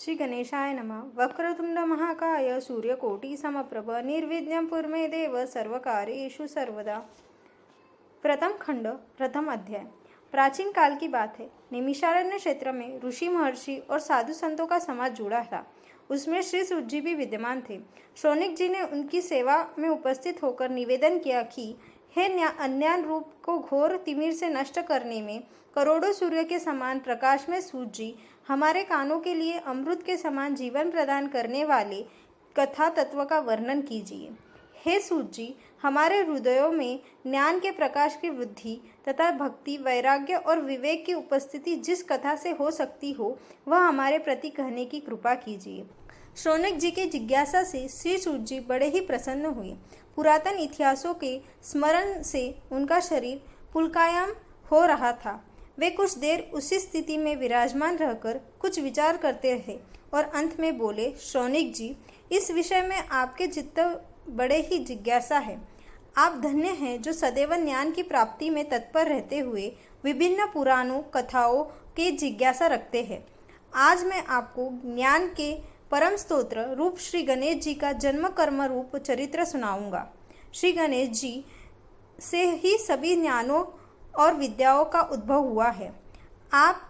श्री गणेशाय नमः। वक्रतुंड महाकाय सूर्यकोटि समप्रभ निर्विघ्नं कुरु मे देव सर्वकार्येषु सर्वदा। प्रथम खंड प्रथम अध्याय। प्राचीन काल की बात है। निमिषारण्य क्षेत्र में ऋषि महर्षि और साधु संतों का समाज जुड़ा था। उसमें श्री सूत जी भी विद्यमान थे। शौनक जी ने उनकी सेवा में उपस्थित होकर निवेदन किया कि हे अज्ञान रूप को घोर तिमिर से नष्ट करने में करोड़ों सूर्य के समान प्रकाश में सूत जी, हमारे कानों के लिए अमृत के समान जीवन प्रदान करने वाले कथा तत्व का वर्णन कीजिए। हे सूत जी, हमारे हृदयों में ज्ञान के प्रकाश की वृद्धि तथा भक्ति, वैराग्य और विवेक की उपस्थिति जिस कथा से हो सकती हो, वह हमारे प्रति कहने की कृपा कीजिए। शौनक जी के जिज्ञासा से श्री सूत जी बड़े ही प्रसन्न हुए। पुरातन इतिहासों के स्मरण से उनका शरीर पुलकायमान हो रहा था। वे कुछ देर उसी स्थिति में विराजमान रहकर कुछ विचार करते रहे और अंत में बोले, शौनक जी, इस विषय में आपके चित्त बड़े ही जिज्ञासा है। आप धन्य हैं जो सदैव ज्ञान की प्राप्ति में तत्पर रहते हुए विभिन्न पुराणों कथाओं के जिज्ञासा रखते हैं। आज मैं आपको ज्ञान के परम स्तोत्र रूप श्री गणेश जी का जन्म कर्म रूप चरित्र सुनाऊंगा। श्री गणेश जी से ही सभी ज्ञानों और विद्याओं का उद्भव हुआ है। आप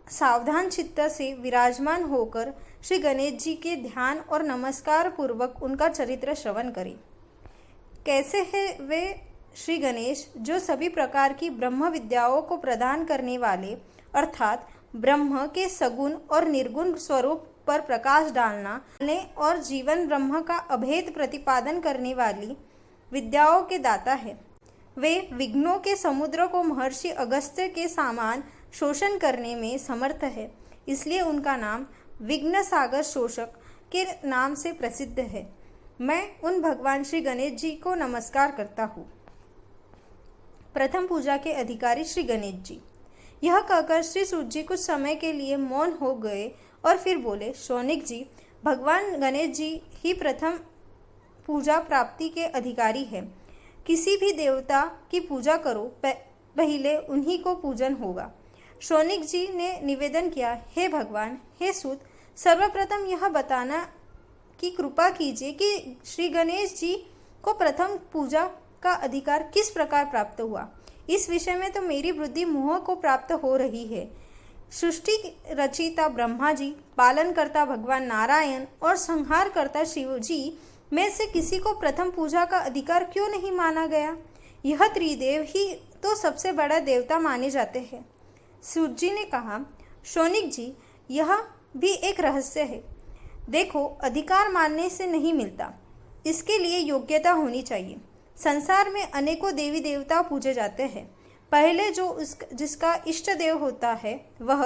सावधान चित्त से विराजमान होकर श्री गणेश जी के ध्यान और नमस्कार पूर्वक उनका चरित्र श्रवण करें। कैसे हैं वे श्री गणेश, जो सभी प्रकार की ब्रह्म विद्याओं को प्रदान करने वाले, अर्थात ब्रह्म के सगुण और निर्गुण स्वरूप पर प्रकाश डालने और जीवन ब्रह्म का अभेद प्रतिपादन करने वाली विद्याओं के दाता है। वे विघ्नों के समुद्र को महर्षि अगस्त्य के समान शोषण करने में समर्थ है, इसलिए उनका नाम विघ्न सागर शोषक के नाम से प्रसिद्ध है। मैं उन भगवान श्री गणेश जी को नमस्कार करता हूँ। प्रथम पूजा के अधिकारी श्री गणेश जी। यह कहकर श्री सूत जी कुछ समय के लिए मौन हो गए और फिर बोले, शौनक जी, भगवान गणेश जी ही प्रथम पूजा प्राप्ति के अधिकारी है। किसी भी देवता की पूजा करो, पहले उन्हीं को पूजन होगा। शौनक जी ने निवेदन किया, हे भगवान, हे सूत, सर्वप्रथम यह बताना की कृपा कीजिए कि श्री गणेश जी को प्रथम पूजा का अधिकार किस प्रकार प्राप्त हुआ। इस विषय में तो मेरी बुद्धि मोह को प्राप्त हो रही है। सृष्टि रचिता ब्रह्मा जी, पालनकर्ता भगवान नारायण और संहारकर्ता शिव जी में से किसी को प्रथम पूजा का अधिकार क्यों नहीं माना गया? यह त्रिदेव ही तो सबसे बड़ा देवता माने जाते हैं। सूत जी ने कहा, शौनक जी, यह भी एक रहस्य है। देखो, अधिकार मानने से नहीं मिलता, इसके लिए योग्यता होनी चाहिए। संसार में अनेकों देवी देवता पूजे जाते हैं। पहले जो जिसका इष्ट देव होता है वह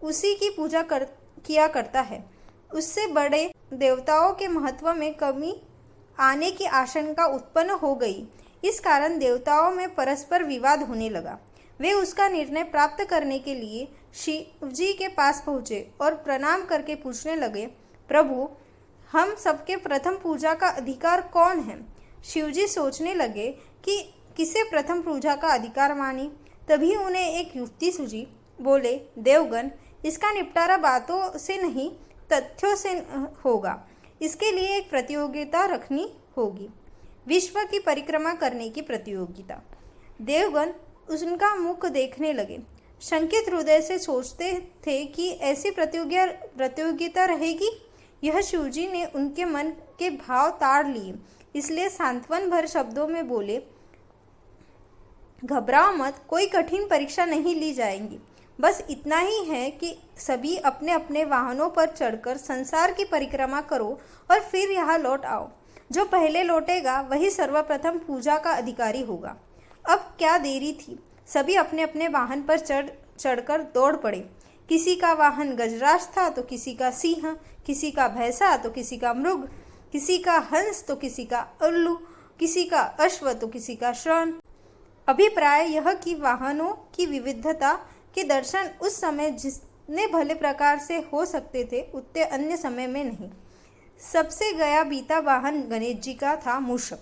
उसी की पूजा किया करता है। उससे बड़े देवताओं के महत्व में कमी आने की आशंका उत्पन्न हो गई। इस कारण देवताओं में परस्पर विवाद होने लगा। वे उसका निर्णय प्राप्त करने के लिए शिव जी के पास पहुँचे और प्रणाम करके पूछने लगे, प्रभु, हम सबके प्रथम पूजा का अधिकार कौन है? शिव जी सोचने लगे कि किसे प्रथम पूजा का अधिकार माने। तभी उन्हें एक युक्ति सूझी। बोले, देवगण, इसका निपटारा बातों से नहीं तथ्यों से होगा। इसके लिए एक प्रतियोगिता रखनी होगी, विश्व की परिक्रमा करने की प्रतियोगिता। देवगण उनका मुख देखने लगे, शंकित हृदय से सोचते थे कि ऐसी प्रतियोगिता रहेगी। यह शिवजी ने उनके मन के भाव ताड़ लिए, इसलिए सांत्वन भर शब्दों में बोले, घबराओ मत, कोई कठिन परीक्षा नहीं ली जाएगी। बस इतना ही है कि सभी अपने अपने वाहनों पर चढ़कर संसार की परिक्रमा करो और फिर यहाँ लौट आओ। जो पहले लौटेगा वही सर्वप्रथम पूजा का अधिकारी होगा। अब क्या देरी थी? सभी अपने अपने वाहन पर चढ़कर दौड़ पड़े। किसी का वाहन गजराज था तो किसी का सिंह, किसी का भैंसा तो किसी का मृग, किसी का हंस तो किसी का उल्लू, किसी का अश्व तो किसी का श्वान। अभिप्राय यह कि वाहनों की विविधता के दर्शन उस समय जितने भले प्रकार से हो सकते थे, उतने अन्य समय में नहीं। सबसे गया बीता वाहन गणेश जी का था मूषक।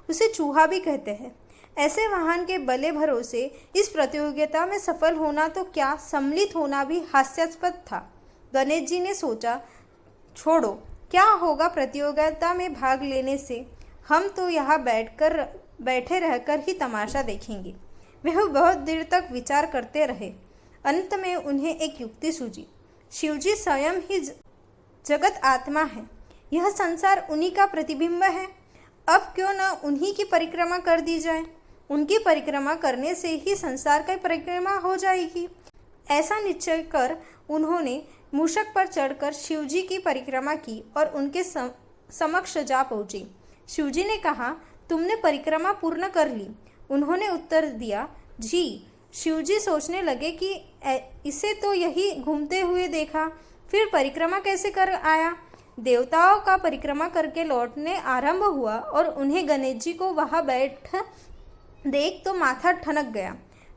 उसे चूहा भी कहते हैं। ऐसे वाहन के बले भरोसे इस प्रतियोगिता में सफल होना तो क्या, सम्मिलित होना भी हास्यास्पद था। गणेश जी ने सोचा, छोड़ो, क्या होगा प्रतियोगिता में भाग लेने से, हम तो यहाँ बैठे रहकर ही तमाशा देखेंगे। वह बहुत देर तक विचार करते रहे। अंत में उन्हें एक युक्ति सूझी। शिवजी स्वयं ही जगत आत्मा है, यह संसार उन्हीं का प्रतिबिंब है। अब क्यों न उन्हीं की परिक्रमा कर दी जाए। उनकी परिक्रमा करने से ही संसार की परिक्रमा हो जाएगी। ऐसा निश्चय कर उन्होंने मूषक पर चढ़कर शिवजी की परिक्रमा की और उनके समक्ष जा पहुँचे। शिवजी ने कहा, तुमने परिक्रमा पूर्ण कर ली। उन्होंने उत्तर दिया, जी। शिवजी सोचने लगे कि इसे तो यही घूमते हुए देखा, फिर परिक्रमा कैसे कर आया। देवताओं का परिक्रमा करके लौटने आरंभ हुआ और उन्हें गणेश जी को वहाँ बैठ देख तो माथा ठनक गया।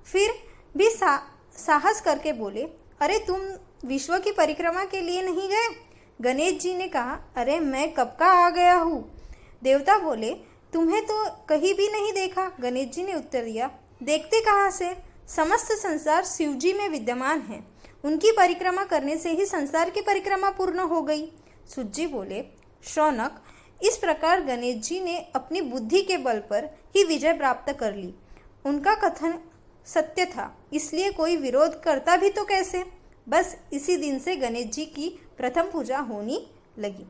फिर भी साहस करके बोले, अरे तुम विश्व की परिक्रमा के लिए नहीं गए। गणेश जी ने कहा, अरे मैं कब का आ गया हूँ। देवता बोले, तुम्हें तो कहीं भी नहीं देखा। गणेश जी ने उत्तर दिया, देखते कहाँ से, समस्त संसार शिवजी में विद्यमान है। उनकी परिक्रमा करने से ही संसार की परिक्रमा पूर्ण हो गई। सूत जी बोले, शौनक, इस प्रकार गणेश जी ने अपनी बुद्धि के बल पर ही विजय प्राप्त कर ली। उनका कथन सत्य था, इसलिए कोई विरोध करता भी तो कैसे। बस इसी दिन से गणेश जी की प्रथम पूजा होने लगी।